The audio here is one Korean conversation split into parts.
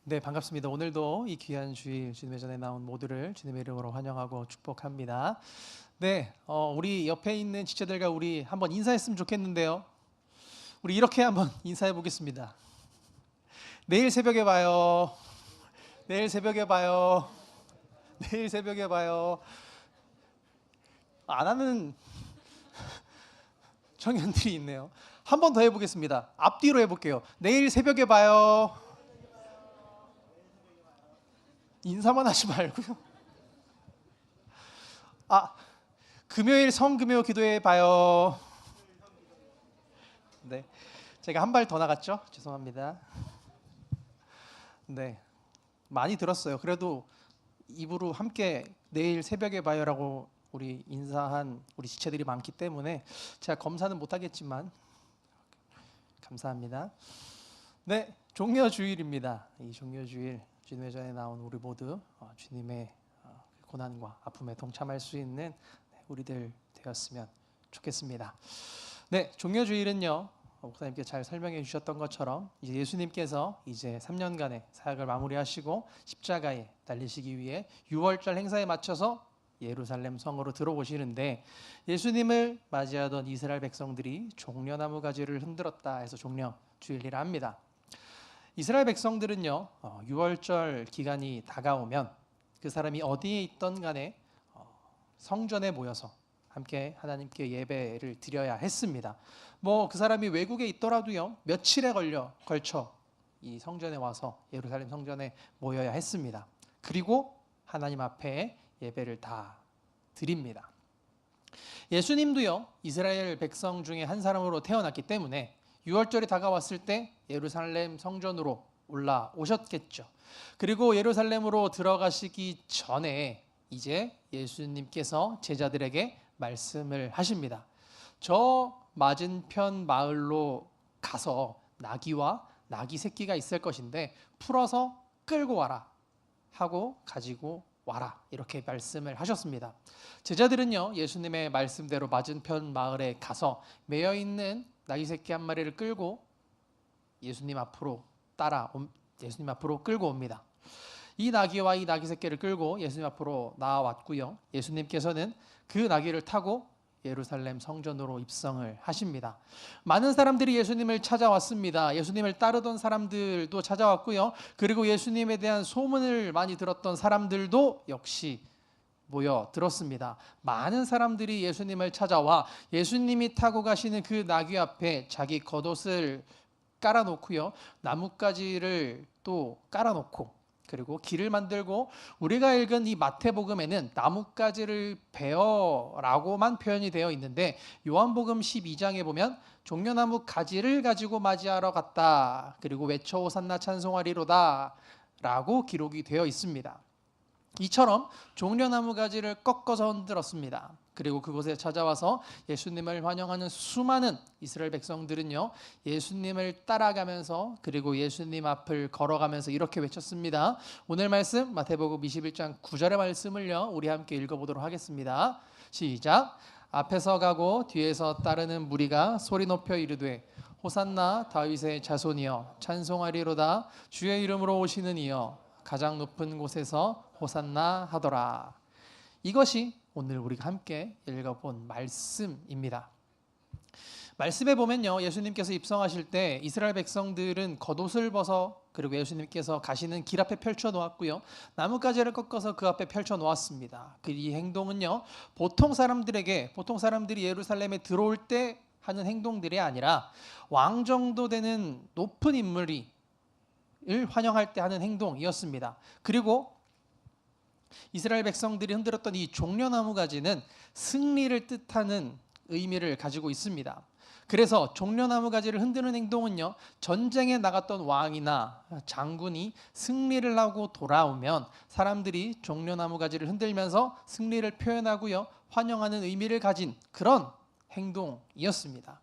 네, 반갑습니다. 오늘도 이 귀한 주일 주님의 전에 나온 모두를 주님의 이름으로 환영하고 축복합니다. 네, 우리 옆에 있는 지체들과 우리 한번 인사했으면 좋겠는데요. 우리 이렇게 한번 인사해 보겠습니다. 내일 새벽에 봐요. 내일 새벽에 봐요. 내일 새벽에 봐요. 안 하는 청년들이 있네요. 한 번 더 해보겠습니다. 앞뒤로 해볼게요. 내일 새벽에 봐요. 인사만 하지 말고요. 금요일 성금요 기도회 봐요. 네, 제가 한 발 더 나갔죠? 죄송합니다. 네, 많이 들었어요. 그래도 입으로 함께 내일 새벽에 봐요라고 우리 인사한 우리 지체들이 많기 때문에 제가 검사는 못하겠지만 감사합니다. 네, 종려주일입니다. 이 종려주일 주님의 전에 나온 우리 모두 주님의 고난과 아픔에 동참할 수 있는 우리들 되었으면 좋겠습니다. 네, 종려주일은요, 목사님께 잘 설명해 주셨던 것처럼 이제 예수님께서 이제 3년간의 사역을 마무리하시고 십자가에 달리시기 위해 6월절 행사에 맞춰서 예루살렘 성으로 들어오시는데, 예수님을 맞이하던 이스라엘 백성들이 종려나무 가지를 흔들었다 해서 종려주일이라 합니다. 이스라엘 백성들은요, 6월절 기간이 다가오면 그 사람이 어디에 있던 간에 성전에 모여서 함께 하나님께 예배를 드려야 했습니다. 그 사람이 외국에 있더라도요, 며칠에 걸쳐 이 성전에 와서 예루살렘 성전에 모여야 했습니다. 그리고 하나님 앞에 예배를 다 드립니다. 예수님도요, 이스라엘 백성 중에 한 사람으로 태어났기 때문에 6월절이 다가왔을 때 예루살렘 성전으로 올라오셨겠죠. 그리고 예루살렘으로 들어가시기 전에 이제 예수님께서 제자들에게 말씀을 하십니다. 저 맞은편 마을로 가서 나귀와 나귀 새끼가 있을 것인데 풀어서 끌고 와라 하고 가지고 와라, 이렇게 말씀을 하셨습니다. 제자들은요, 예수님의 말씀대로 맞은편 마을에 가서 매여있는 나귀 새끼 한 마리를 끌고 예수님 앞으로 끌고 옵니다. 이 나귀와 이 나귀 새끼를 끌고 예수님 앞으로 나왔고요, 예수님께서는 그 나귀를 타고 예루살렘 성전으로 입성을 하십니다. 많은 사람들이 예수님을 찾아왔습니다. 예수님을 따르던 사람들도 찾아왔고요, 그리고 예수님에 대한 소문을 많이 들었던 사람들도 역시 모여 들었습니다. 많은 사람들이 예수님을 찾아와 예수님이 타고 가시는 그 나귀 앞에 자기 겉옷을 깔아놓고요, 나뭇가지를 또 깔아놓고, 그리고 길을 만들고, 우리가 읽은 이 마태복음에는 나뭇가지를 베어라고만 표현이 되어 있는데 요한복음 12장에 보면 종려나무 가지를 가지고 맞이하러 갔다, 그리고 외쳐 호산나 찬송하리로다 라고 기록이 되어 있습니다. 이처럼 종려나무 가지를 꺾어서 흔들었습니다. 그리고 그곳에 찾아와서 예수님을 환영하는 수많은 이스라엘 백성들은요, 예수님을 따라가면서, 그리고 예수님 앞을 걸어가면서 이렇게 외쳤습니다. 오늘 말씀 마태복음 21장 9절의 말씀을요, 우리 함께 읽어보도록 하겠습니다. 시작. 앞에서 가고 뒤에서 따르는 무리가 소리 높여 이르되 호산나 다윗의 자손이여 찬송하리로다, 주의 이름으로 오시는 이여 가장 높은 곳에서 호산나 하더라. 이것이 오늘 우리가 함께 읽어본 말씀입니다. 말씀에 보면요, 예수님께서 입성하실 때 이스라엘 백성들은 겉옷을 벗어, 그리고 예수님께서 가시는 길 앞에 펼쳐 놓았고요, 나뭇가지를 꺾어서 그 앞에 펼쳐 놓았습니다. 이 행동은요, 보통 사람들이 예루살렘에 들어올 때 하는 행동들이 아니라 왕 정도 되는 높은 인물이 환영할 때 하는 행동이었습니다. 그리고 이스라엘 백성들이 흔들었던 이 종려나무 가지는 승리를 뜻하는 의미를 가지고 있습니다. 그래서 종려나무 가지를 흔드는 행동은요, 전쟁에 나갔던 왕이나 장군이 승리를 하고 돌아오면 사람들이 종려나무 가지를 흔들면서 승리를 표현하고요, 환영하는 의미를 가진 그런 행동이었습니다.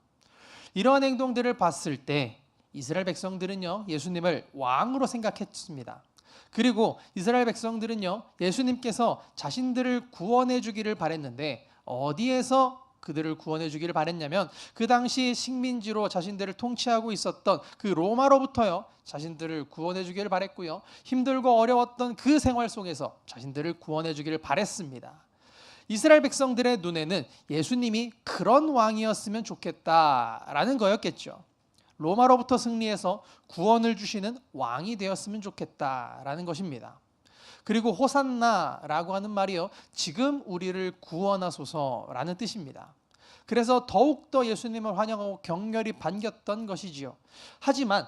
이러한 행동들을 봤을 때 이스라엘 백성들은요, 예수님을 왕으로 생각했습니다. 그리고 이스라엘 백성들은요, 예수님께서 자신들을 구원해 주기를 바랬는데 어디에서 그들을 구원해 주기를 바랬냐면 그 당시 식민지로 자신들을 통치하고 있었던 그 로마로부터요 자신들을 구원해 주기를 바랬고요. 힘들고 어려웠던 그 생활 속에서 자신들을 구원해 주기를 바랬습니다. 이스라엘 백성들의 눈에는 예수님이 그런 왕이었으면 좋겠다라는 거였겠죠. 로마로부터 승리해서 구원을 주시는 왕이 되었으면 좋겠다라는 것입니다. 그리고 호산나라고 하는 말이요 지금 우리를 구원하소서라는 뜻입니다. 그래서 더욱더 예수님을 환영하고 격렬히 반겼던 것이지요. 하지만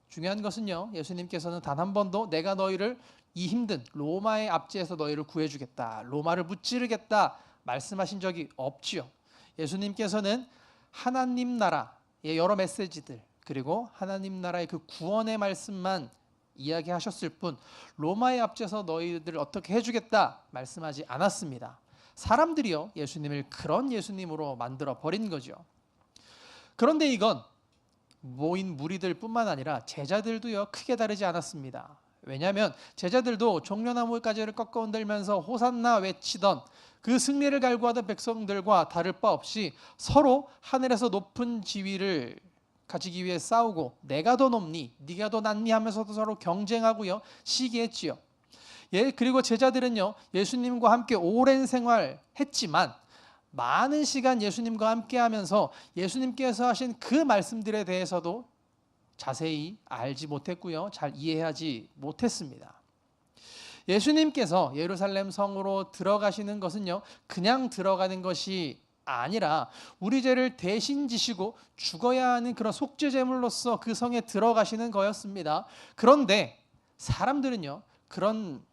중요한 것은요 예수님께서는 단 한 번도 내가 너희를 이 힘든 로마의 압제에서 너희를 구해주겠다, 로마를 무찌르겠다 말씀하신 적이 없지요. 예수님께서는 하나님 나라의 여러 메시지들 그리고 하나님 나라의 그 구원의 말씀만 이야기하셨을 뿐 로마의 압제에서 너희들을 어떻게 해주겠다 말씀하지 않았습니다. 사람들이요 예수님을 그런 예수님으로 만들어 버린 거죠. 그런데 이건 모인 무리들 뿐만 아니라 제자들도요 크게 다르지 않았습니다. 왜냐하면 제자들도 종려나무 가지를 꺾어 흔들면서 호산나 외치던 그 승리를 갈구하던 백성들과 다를 바 없이 서로 하늘에서 높은 지위를 가지기 위해 싸우고 내가 더 높니 네가 더 낫니 하면서도 서로 경쟁하고요 시기했지요. 그리고 제자들은요 예수님과 함께 오랜 생활했지만 많은 시간 예수님과 함께 하면서 예수님께서 하신 그 말씀들에 대해서도 자세히 알지 못했고요 잘 이해하지 못했습니다. 예수님께서 예루살렘 성으로 들어가시는 것은요 그냥 들어가는 것이 아니라 우리 죄를 대신 지시고 죽어야 하는 그런 속죄 제물로서 그 성에 들어가시는 거였습니다. 그런데 사람들은요 그런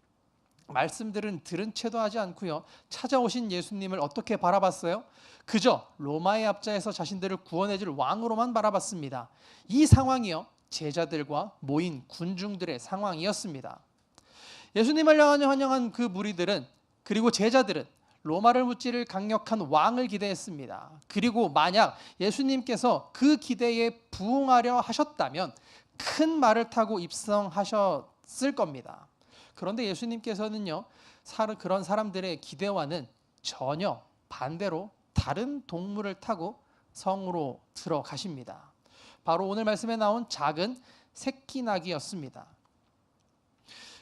말씀들은 들은 채도 하지 않고요 찾아오신 예수님을 어떻게 바라봤어요? 그저 로마의 압제에서 자신들을 구원해 줄 왕으로만 바라봤습니다. 이 상황이요 제자들과 모인 군중들의 상황이었습니다. 예수님을 환영한 그 무리들은 그리고 제자들은 로마를 무찌를 강력한 왕을 기대했습니다. 그리고 만약 예수님께서 그 기대에 부응하려 하셨다면 큰 말을 타고 입성하셨을 겁니다. 그런데 예수님께서는요 그런 사람들의 기대와는 전혀 반대로 다른 동물을 타고 성으로 들어가십니다. 바로 오늘 말씀에 나온 작은 새끼 낙이었습니다.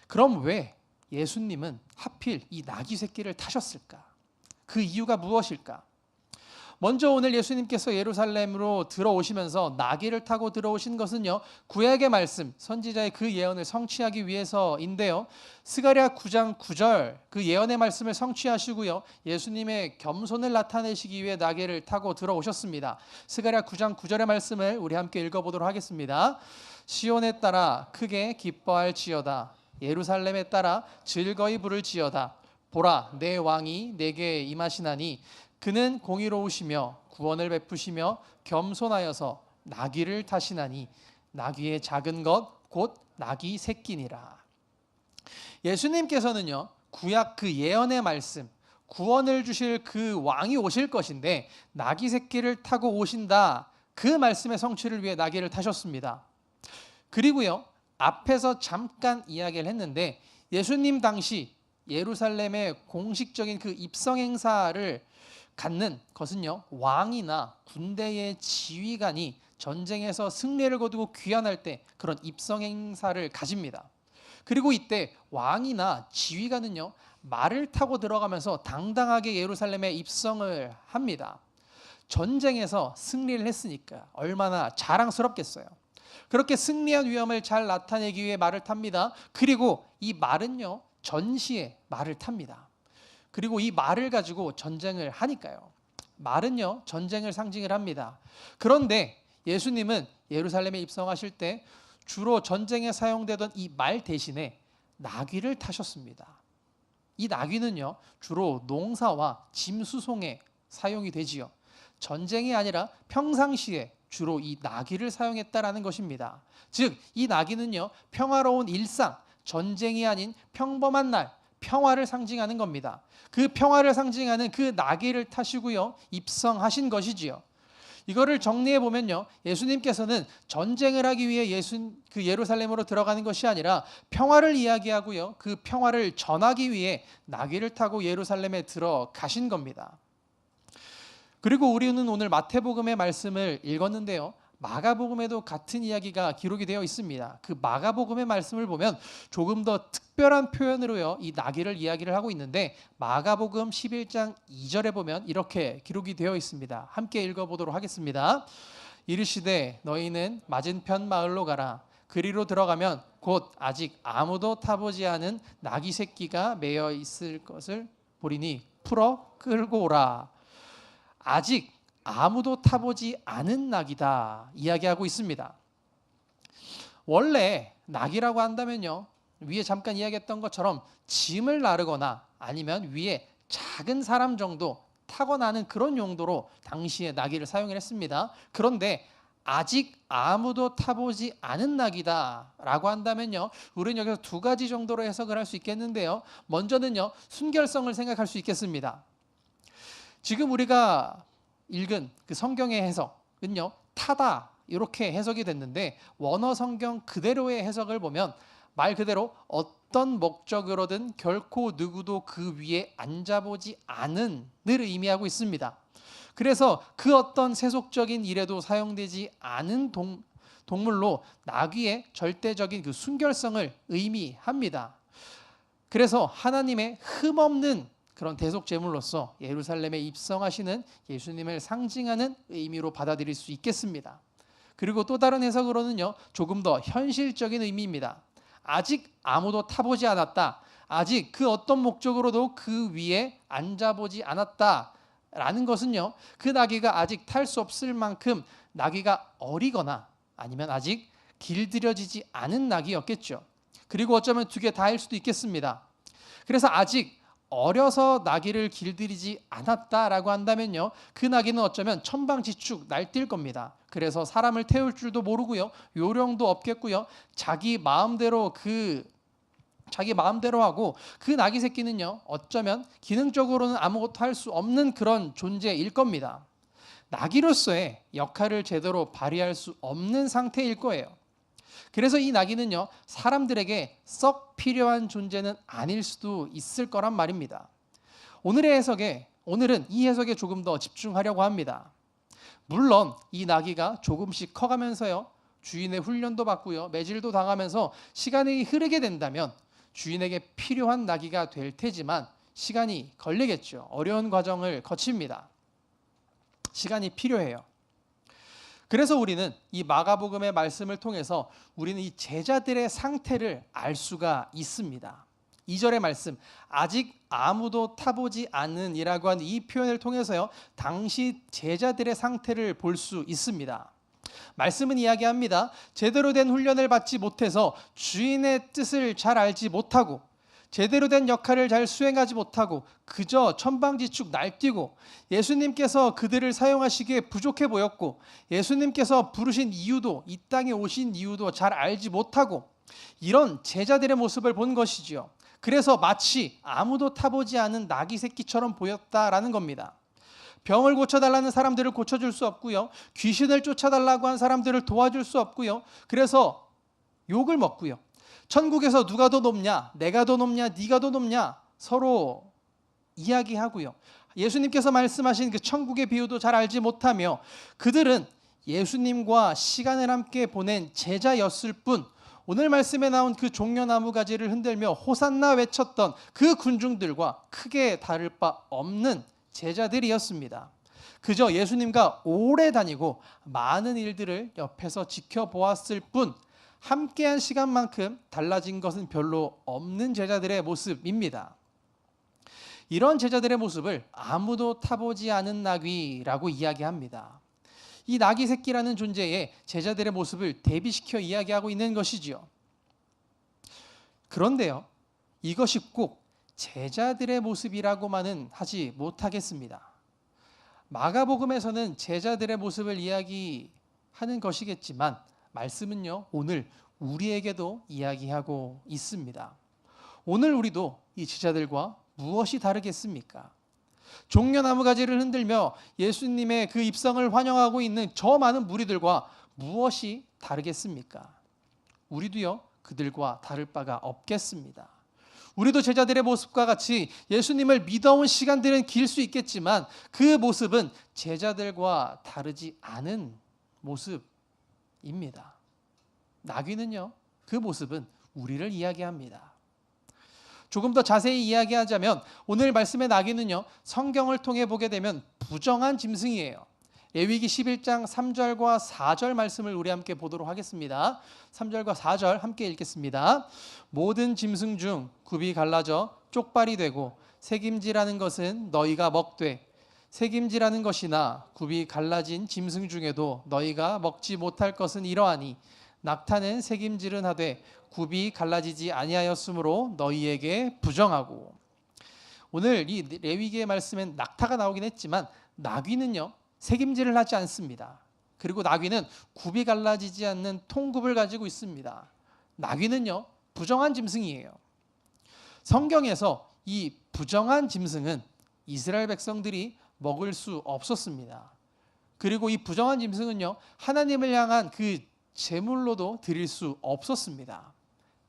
그럼 왜 예수님은 하필 이 낙이 새끼를 타셨을까? 그 이유가 무엇일까? 먼저 오늘 예수님께서 예루살렘으로 들어오시면서 나귀를 타고 들어오신 것은요 구약의 말씀 선지자의 그 예언을 성취하기 위해서인데요 스가랴 9장 9절 그 예언의 말씀을 성취하시고요 예수님의 겸손을 나타내시기 위해 나귀를 타고 들어오셨습니다. 스가랴 9장 9절의 말씀을 우리 함께 읽어보도록 하겠습니다. 시온에 따라 크게 기뻐할지어다 예루살렘에 따라 즐거이 부를지어다 보라 내 왕이 내게 임하시나니 그는 공의로우시며 구원을 베푸시며 겸손하여서 나귀를 타시나니 나귀의 작은 것 곧 나귀 새끼니라. 예수님께서는요 구약 그 예언의 말씀 구원을 주실 그 왕이 오실 것인데 나귀 새끼를 타고 오신다 그 말씀의 성취를 위해 나귀를 타셨습니다. 그리고요 앞에서 잠깐 이야기를 했는데 예수님 당시 예루살렘의 공식적인 그 입성 행사를 갖는 것은요 왕이나 군대의 지휘관이 전쟁에서 승리를 거두고 귀환할 때 그런 입성 행사를 가집니다. 그리고 이때 왕이나 지휘관은요 말을 타고 들어가면서 당당하게 예루살렘에 입성을 합니다. 전쟁에서 승리를 했으니까 얼마나 자랑스럽겠어요. 그렇게 승리한 위엄을 잘 나타내기 위해 말을 탑니다. 그리고 이 말은요 전시에 말을 탑니다. 그리고 이 말을 가지고 전쟁을 하니까요. 말은요 전쟁을 상징을 합니다. 그런데 예수님은 예루살렘에 입성하실 때 주로 전쟁에 사용되던 이 말 대신에 나귀를 타셨습니다. 이 나귀는요 주로 농사와 짐 수송에 사용이 되지요. 전쟁이 아니라 평상시에 주로 이 나귀를 사용했다라는 것입니다. 즉 이 나귀는요 평화로운 일상, 전쟁이 아닌 평범한 날 평화를 상징하는 겁니다. 그 평화를 상징하는 그 나귀를 타시고요 입성하신 것이지요. 이거를 정리해 보면요 예수님께서는 전쟁을 하기 위해 그 예루살렘으로 들어가는 것이 아니라 평화를 이야기하고요 그 평화를 전하기 위해 나귀를 타고 예루살렘에 들어가신 겁니다. 그리고 우리는 오늘 마태복음의 말씀을 읽었는데요. 마가복음에도 같은 이야기가 기록이 되어 있습니다. 그 마가복음의 말씀을 보면 조금 더 특별한 표현으로요, 이 나귀를 이야기를 하고 있는데 마가복음 11장 2절에 보면 이렇게 기록이 되어 있습니다. 함께 읽어보도록 하겠습니다. 이르시되 너희는 맞은편 마을로 가라. 그리로 들어가면 곧 아직 아무도 타보지 않은 나귀 새끼가 매여 있을 것을 보리니 풀어 끌고 오라. 아직 아무도 타보지 않은 낙이다 이야기하고 있습니다. 원래 낙이라고 한다면요, 위에 잠깐 이야기했던 것처럼 짐을 나르거나 아니면 위에 작은 사람 정도 타고나는 그런 용도로 당시에 나귀를 사용을 했습니다. 그런데 아직 아무도 타보지 않은 낙이다 라고 한다면요, 우리는 여기서 두 가지 정도로 해석을 할 수 있겠는데요. 먼저는요, 순결성을 생각할 수 있겠습니다. 지금 우리가 읽은 그 성경의 해석은요, 타다 이렇게 해석이 됐는데 원어 성경 그대로의 해석을 보면 말 그대로 어떤 목적으로든 결코 누구도 그 위에 앉아보지 않은을 의미하고 있습니다. 그래서 그 어떤 세속적인 일에도 사용되지 않은 동물로 나귀의 절대적인 그 순결성을 의미합니다. 그래서 하나님의 흠없는 그런 대속 제물로서 예루살렘에 입성하시는 예수님을 상징하는 의미로 받아들일 수 있겠습니다. 그리고 또 다른 해석으로는요, 조금 더 현실적인 의미입니다. 아직 아무도 타보지 않았다. 아직 그 어떤 목적으로도 그 위에 앉아보지 않았다라는 것은요, 그 나귀가 아직 탈 수 없을 만큼 나귀가 어리거나 아니면 아직 길들여지지 않은 나귀였겠죠. 그리고 어쩌면 두 개 다일 수도 있겠습니다. 그래서 아직 어려서 나귀를 길들이지 않았다라고 한다면요, 그 나귀는 어쩌면 천방지축 날뛸 겁니다. 그래서 사람을 태울 줄도 모르고요, 요령도 없겠고요, 자기 마음대로 하고 그 나귀 새끼는요, 어쩌면 기능적으로는 아무것도 할 수 없는 그런 존재일 겁니다. 나귀로서의 역할을 제대로 발휘할 수 없는 상태일 거예요. 그래서 이 나귀는요, 사람들에게 썩 필요한 존재는 아닐 수도 있을 거란 말입니다. 오늘은 이 해석에 조금 더 집중하려고 합니다. 물론 이 나귀가 조금씩 커가면서요, 주인의 훈련도 받고요, 매질도 당하면서 시간이 흐르게 된다면 주인에게 필요한 나귀가 될 테지만 시간이 걸리겠죠. 어려운 과정을 거칩니다. 시간이 필요해요. 그래서 우리는 이 마가복음의 말씀을 통해서 우리는 이 제자들의 상태를 알 수가 있습니다. 2절의 말씀, 아직 아무도 타보지 않은 이라고 하는 이 표현을 통해서요, 당시 제자들의 상태를 볼 수 있습니다. 말씀은 이야기합니다. 제대로 된 훈련을 받지 못해서 주인의 뜻을 잘 알지 못하고 제대로 된 역할을 잘 수행하지 못하고 그저 천방지축 날뛰고 예수님께서 그들을 사용하시기에 부족해 보였고 예수님께서 부르신 이유도 이 땅에 오신 이유도 잘 알지 못하고 이런 제자들의 모습을 본 것이지요. 그래서 마치 아무도 타보지 않은 나귀 새끼처럼 보였다라는 겁니다. 병을 고쳐달라는 사람들을 고쳐줄 수 없고요, 귀신을 쫓아달라고 한 사람들을 도와줄 수 없고요, 그래서 욕을 먹고요, 천국에서 누가 더 높냐, 내가 더 높냐, 네가 더 높냐 서로 이야기하고요, 예수님께서 말씀하신 그 천국의 비유도 잘 알지 못하며 그들은 예수님과 시간을 함께 보낸 제자였을 뿐 오늘 말씀에 나온 그 종려나무 가지를 흔들며 호산나 외쳤던 그 군중들과 크게 다를 바 없는 제자들이었습니다. 그저 예수님과 오래 다니고 많은 일들을 옆에서 지켜보았을 뿐 함께한 시간만큼 달라진 것은 별로 없는 제자들의 모습입니다. 이런 제자들의 모습을 아무도 타보지 않은 나귀라고 이야기합니다. 이 나귀 새끼라는 존재의 제자들의 모습을 대비시켜 이야기하고 있는 것이지요. 그런데요, 이것이 꼭 제자들의 모습이라고만은 하지 못하겠습니다. 마가복음에서는 제자들의 모습을 이야기하는 것이겠지만 말씀은요, 오늘 우리에게도 이야기하고 있습니다. 오늘 우리도 이 제자들과 무엇이 다르겠습니까? 종려나무 가지를 흔들며 예수님의 그 입성을 환영하고 있는 저 많은 무리들과 무엇이 다르겠습니까? 우리도요, 그들과 다를 바가 없겠습니다. 우리도 제자들의 모습과 같이 예수님을 믿어온 시간들은 길 수 있겠지만 그 모습은 제자들과 다르지 않은 모습입니다. 나귀는요, 그 모습은 우리를 이야기합니다. 조금 더 자세히 이야기하자면 오늘 말씀의 나귀는요, 성경을 통해 보게 되면 부정한 짐승이에요. 레위기 11장 3절과 4절 말씀을 우리 함께 보도록 하겠습니다. 3절과 4절 함께 읽겠습니다. 모든 짐승 중 굽이 갈라져 쪽발이 되고 새김질하는 것은 너희가 먹되 새김질하는 것이나 굽이 갈라진 짐승 중에도 너희가 먹지 못할 것은 이러하니 낙타는 새김질은 하되 굽이 갈라지지 아니하였으므로 너희에게 부정하고. 오늘 이 레위기의 말씀엔 낙타가 나오긴 했지만 나귀는요, 새김질을 하지 않습니다. 그리고 나귀는 굽이 갈라지지 않는 통굽을 가지고 있습니다. 나귀는요, 부정한 짐승이에요. 성경에서 이 부정한 짐승은 이스라엘 백성들이 먹을 수 없었습니다. 그리고 이 부정한 짐승은요, 하나님을 향한 그 제물로도 드릴 수 없었습니다.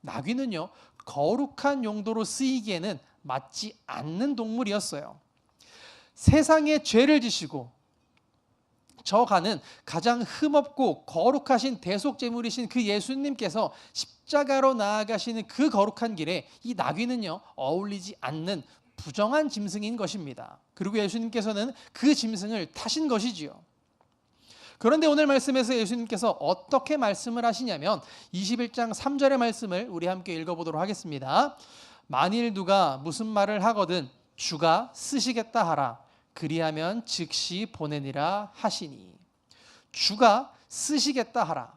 나귀는요, 거룩한 용도로 쓰이기에는 맞지 않는 동물이었어요. 세상에 죄를 지시고 저가는 가장 흠없고 거룩하신 대속제물이신 그 예수님께서 십자가로 나아가시는 그 거룩한 길에 이 나귀는요, 어울리지 않는 부정한 짐승인 것입니다. 그리고 예수님께서는 그 짐승을 타신 것이지요. 그런데 오늘 말씀에서 예수님께서 어떻게 말씀을 하시냐면 21장 3절의 말씀을 우리 함께 읽어보도록 하겠습니다. 만일 누가 무슨 말을 하거든 주가 쓰시겠다 하라. 그리하면 즉시 보내니라 하시니. 주가 쓰시겠다 하라.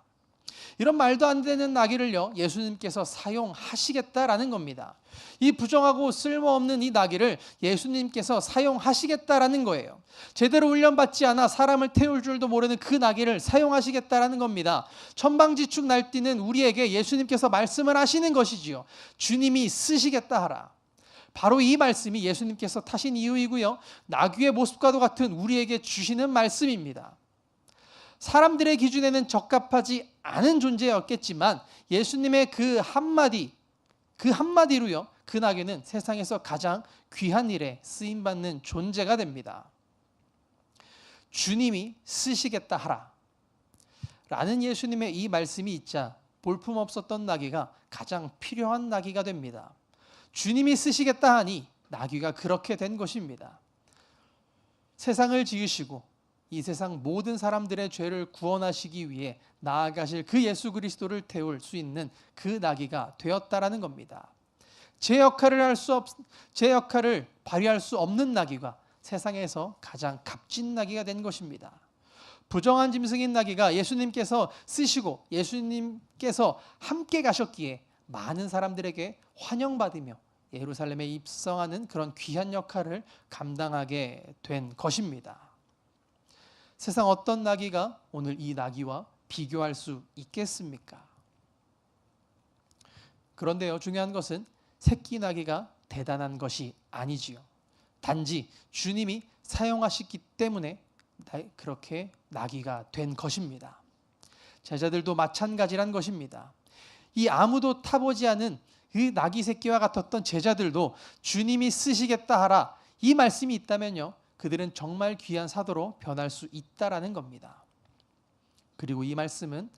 이런 말도 안 되는 나귀를요, 예수님께서 사용하시겠다라는 겁니다. 이 부정하고 쓸모없는 이 나귀를 예수님께서 사용하시겠다라는 거예요. 제대로 훈련받지 않아 사람을 태울 줄도 모르는 그 나귀를 사용하시겠다라는 겁니다. 천방지축 날뛰는 우리에게 예수님께서 말씀을 하시는 것이지요. 주님이 쓰시겠다 하라. 바로 이 말씀이 예수님께서 타신 이유이고요, 나귀의 모습과도 같은 우리에게 주시는 말씀입니다. 사람들의 기준에는 적합하지 않은 존재였겠지만 예수님의 그 한마디로요, 그 나귀는 세상에서 가장 귀한 일에 쓰임받는 존재가 됩니다. 주님이 쓰시겠다 하라 라는 예수님의 이 말씀이 있자 볼품없었던 나귀가 가장 필요한 나귀가 됩니다. 주님이 쓰시겠다 하니 나귀가 그렇게 된 것입니다. 세상을 지으시고 이 세상 모든 사람들의 죄를 구원하시기 위해 나아가실 그 예수 그리스도를 태울 수 있는 그 나귀가 되었다라는 겁니다. 제 역할을 발휘할 수 없는 나귀가 세상에서 가장 값진 나귀가 된 것입니다. 부정한 짐승인 나귀가 예수님께서 쓰시고 예수님께서 함께 가셨기에 많은 사람들에게 환영받으며 예루살렘에 입성하는 그런 귀한 역할을 감당하게 된 것입니다. 세상 어떤 나귀가 오늘 이 나귀와 비교할 수 있겠습니까? 그런데요, 중요한 것은 새끼 나귀가 대단한 것이 아니지요. 단지 주님이 사용하셨기 때문에 그렇게 나귀가 된 것입니다. 제자들도 마찬가지란 것입니다. 이 아무도 타보지 않은 그 나귀 새끼와 같았던 제자들도 주님이 쓰시겠다 하라 이 말씀이 있다면요, 그들은 정말 귀한 사도로 변할 수 있다라는 겁니다. 그리고 이 말씀은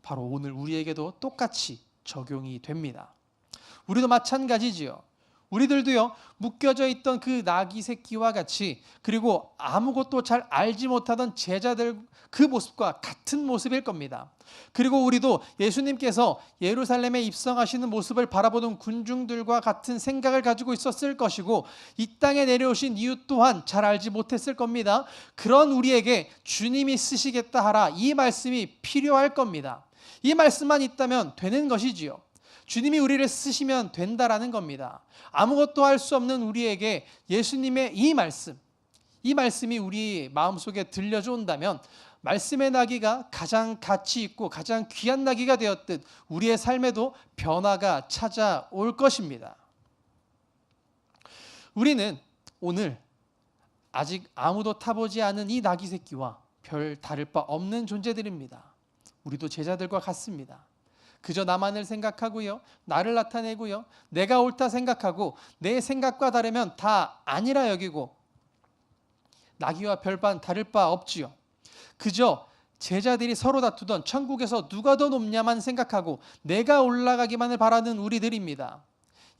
바로 오늘 우리에게도 똑같이 적용이 됩니다. 우리도 마찬가지지요. 우리들도요, 묶여져 있던 그 나귀 새끼와 같이, 그리고 아무것도 잘 알지 못하던 제자들 그 모습과 같은 모습일 겁니다. 그리고 우리도 예수님께서 예루살렘에 입성하시는 모습을 바라보는 군중들과 같은 생각을 가지고 있었을 것이고 이 땅에 내려오신 이유 또한 잘 알지 못했을 겁니다. 그런 우리에게 주님이 쓰시겠다 하라 이 말씀이 필요할 겁니다. 이 말씀만 있다면 되는 것이지요. 주님이 우리를 쓰시면 된다라는 겁니다. 아무것도 할 수 없는 우리에게 예수님의 이 말씀이 우리 마음속에 들려져 온다면 말씀의 나귀가 가장 가치 있고 가장 귀한 나귀가 되었듯 우리의 삶에도 변화가 찾아올 것입니다. 우리는 오늘 아직 아무도 타보지 않은 이 나귀 새끼와 별 다를 바 없는 존재들입니다. 우리도 제자들과 같습니다. 그저 나만을 생각하고요, 나를 나타내고요, 내가 옳다 생각하고 내 생각과 다르면 다 아니라 여기고 나귀와 별반 다를 바 없지요. 그저 제자들이 서로 다투던 천국에서 누가 더 높냐만 생각하고 내가 올라가기만을 바라는 우리들입니다.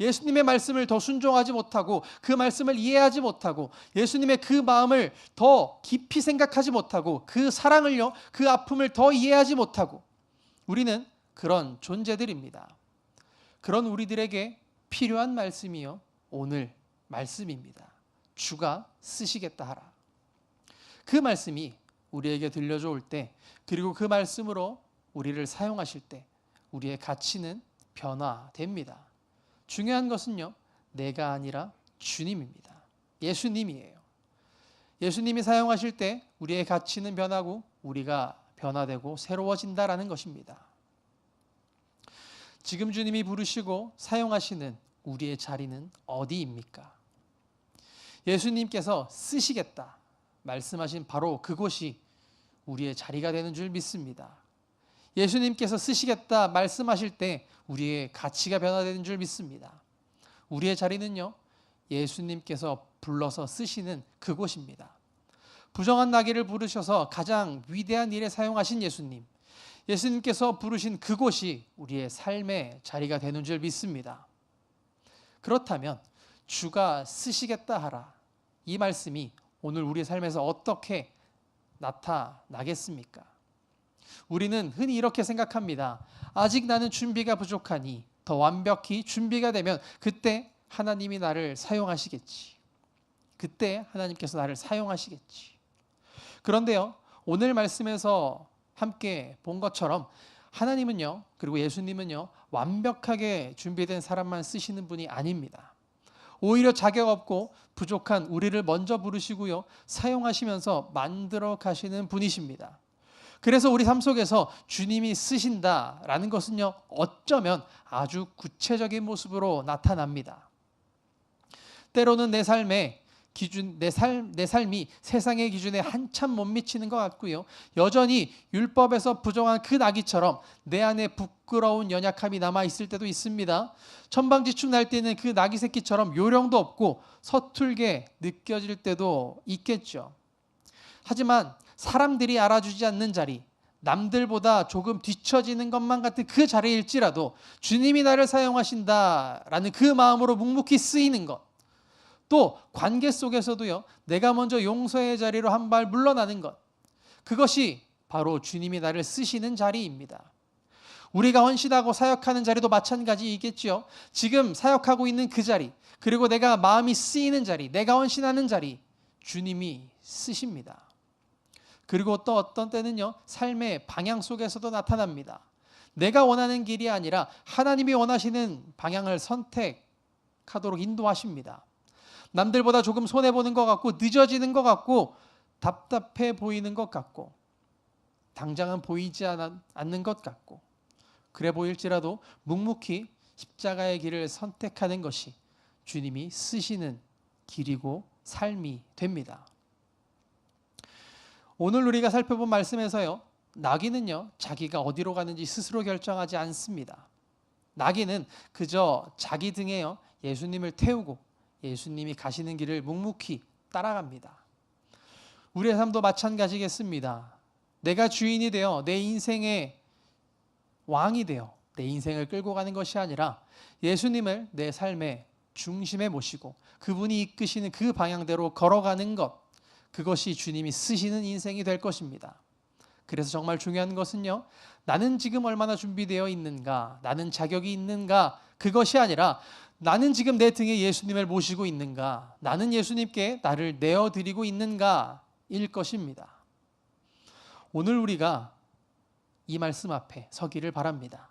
예수님의 말씀을 더 순종하지 못하고 그 말씀을 이해하지 못하고 예수님의 그 마음을 더 깊이 생각하지 못하고 그 사랑을요, 그 아픔을 더 이해하지 못하고 우리는 그런 존재들입니다. 그런 우리들에게 필요한 말씀이요, 오늘 말씀입니다. 주가 쓰시겠다 하라. 그 말씀이 우리에게 들려져 올 때, 그리고 그 말씀으로 우리를 사용하실 때 우리의 가치는 변화됩니다. 중요한 것은요, 내가 아니라 주님입니다. 예수님이에요. 예수님이 사용하실 때 우리의 가치는 변하고 우리가 변화되고 새로워진다라는 것입니다. 지금 주님이 부르시고 사용하시는 우리의 자리는 어디입니까? 예수님께서 쓰시겠다 말씀하신 바로 그곳이 우리의 자리가 되는 줄 믿습니다. 예수님께서 쓰시겠다 말씀하실 때 우리의 가치가 변화되는 줄 믿습니다. 우리의 자리는요, 예수님께서 불러서 쓰시는 그곳입니다. 부정한 나귀를 부르셔서 가장 위대한 일에 사용하신 예수님, 예수님께서 부르신 그곳이 우리의 삶의 자리가 되는 줄 믿습니다. 그렇다면 주가 쓰시겠다 하라, 이 말씀이 오늘 우리 삶에서 어떻게 나타나겠습니까? 우리는 흔히 이렇게 생각합니다. 아직 나는 준비가 부족하니 더 완벽히 준비가 되면 그때 하나님이 나를 사용하시겠지. 그때 하나님께서 나를 사용하시겠지. 그런데요, 오늘 말씀에서 함께 본 것처럼 하나님은요, 그리고 예수님은요, 완벽하게 준비된 사람만 쓰시는 분이 아닙니다. 오히려 자격 없고 부족한 우리를 먼저 부르시고요, 사용하시면서 만들어 가시는 분이십니다. 그래서 우리 삶 속에서 주님이 쓰신다라는 것은요, 어쩌면 아주 구체적인 모습으로 나타납니다. 때로는 내 삶의 기준, 내 삶이 세상의 기준에 한참 못 미치는 것 같고요, 여전히 율법에서 부정한 그 나귀처럼 내 안에 부끄러운 연약함이 남아 있을 때도 있습니다. 천방지축 날 때는 그 나귀 새끼처럼 요령도 없고 서툴게 느껴질 때도 있겠죠. 하지만 사람들이 알아주지 않는 자리, 남들보다 조금 뒤처지는 것만 같은 그 자리일지라도 주님이 나를 사용하신다라는 그 마음으로 묵묵히 쓰이는 것, 또 관계 속에서도요, 내가 먼저 용서의 자리로 한 발 물러나는 것, 그것이 바로 주님이 나를 쓰시는 자리입니다. 우리가 헌신하고 사역하는 자리도 마찬가지이겠죠. 지금 사역하고 있는 그 자리, 그리고 내가 마음이 쓰이는 자리, 내가 헌신하는 자리, 주님이 쓰십니다. 그리고 또 어떤 때는요, 삶의 방향 속에서도 나타납니다. 내가 원하는 길이 아니라 하나님이 원하시는 방향을 선택하도록 인도하십니다. 남들보다 조금 손해보는 것 같고 늦어지는 것 같고 답답해 보이는 것 같고 당장은 보이지 않는 것 같고 그래 보일지라도 묵묵히 십자가의 길을 선택하는 것이 주님이 쓰시는 길이고 삶이 됩니다. 오늘 우리가 살펴본 말씀에서요, 나귀는요, 자기가 어디로 가는지 스스로 결정하지 않습니다. 나귀는 그저 자기 등에요, 예수님을 태우고 예수님이 가시는 길을 묵묵히 따라갑니다. 우리의 삶도 마찬가지겠습니다. 내가 주인이 되어 내 인생의 왕이 되어 내 인생을 끌고 가는 것이 아니라 예수님을 내 삶의 중심에 모시고 그분이 이끄시는 그 방향대로 걸어가는 것, 그것이 주님이 쓰시는 인생이 될 것입니다. 그래서 정말 중요한 것은요, 나는 지금 얼마나 준비되어 있는가, 나는 자격이 있는가, 그것이 아니라 나는 지금 내 등에 예수님을 모시고 있는가, 나는 예수님께 나를 내어드리고 있는가 일 것입니다. 오늘 우리가 이 말씀 앞에 서기를 바랍니다.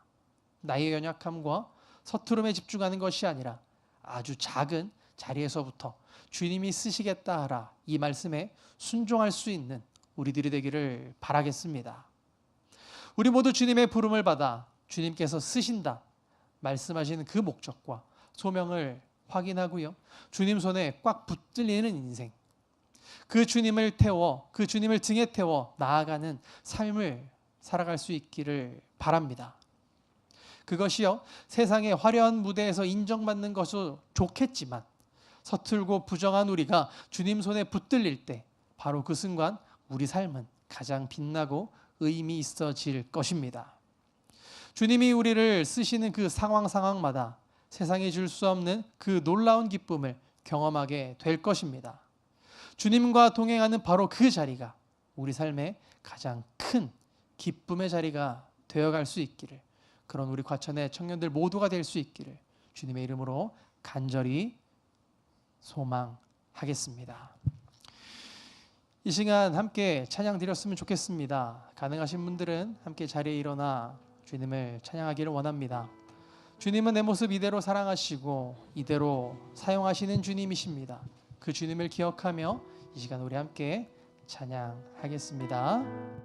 나의 연약함과 서투름에 집중하는 것이 아니라 아주 작은 자리에서부터 주님이 쓰시겠다 하라, 이 말씀에 순종할 수 있는 우리들이 되기를 바라겠습니다. 우리 모두 주님의 부름을 받아 주님께서 쓰신다 말씀하시는 그 목적과 소명을 확인하고요, 주님 손에 꽉 붙들리는 인생, 그 주님을 태워, 그 주님을 등에 태워 나아가는 삶을 살아갈 수 있기를 바랍니다. 그것이요 세상의 화려한 무대에서 인정받는 것도 좋겠지만 서툴고 부정한 우리가 주님 손에 붙들릴 때 바로 그 순간 우리 삶은 가장 빛나고 의미 있어질 것입니다. 주님이 우리를 쓰시는 그 상황마다 세상이 줄 수 없는 그 놀라운 기쁨을 경험하게 될 것입니다. 주님과 동행하는 바로 그 자리가 우리 삶의 가장 큰 기쁨의 자리가 되어갈 수 있기를, 그런 우리 과천의 청년들 모두가 될 수 있기를 주님의 이름으로 간절히 소망하겠습니다. 이 시간 함께 찬양 드렸으면 좋겠습니다. 가능하신 분들은 함께 자리에 일어나 주님을 찬양하기를 원합니다. 주님은 내 모습 이대로 사랑하시고 이대로 사용하시는 주님이십니다. 그 주님을 기억하며 이 시간 우리 함께 찬양하겠습니다.